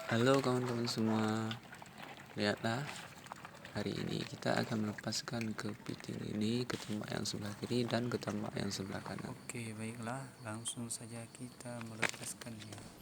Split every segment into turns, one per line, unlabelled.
Halo kawan-kawan semua, lihatlah hari ini kita akan melepaskan kepiting ini ke tempat yang sebelah kiri dan ke tempat yang sebelah kanan.
Oke, baiklah, langsung saja kita melepaskannya.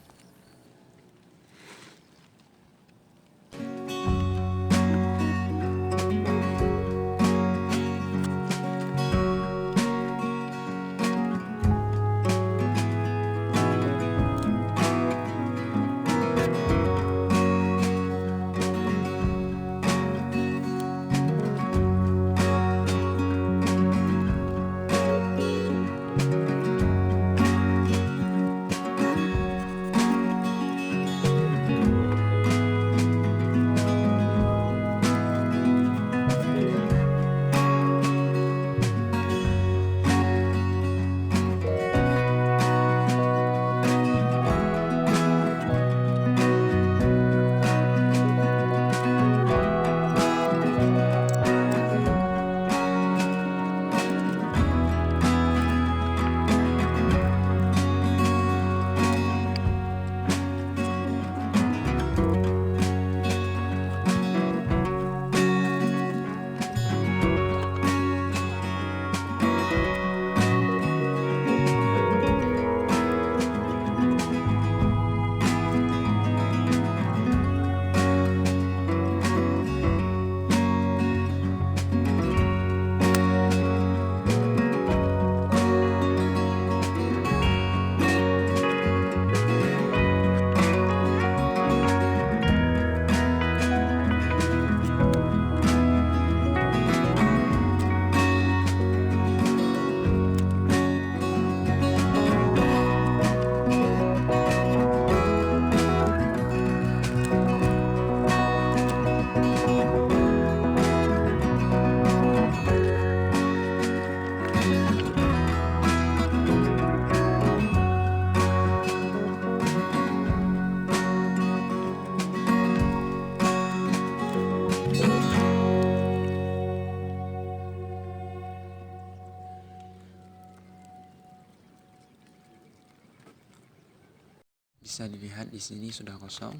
Bisa dilihat di sini sudah kosong.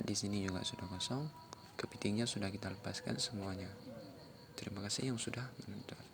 Di sini juga sudah kosong. Kepitingnya sudah kita lepaskan semuanya. Terima kasih yang sudah menonton.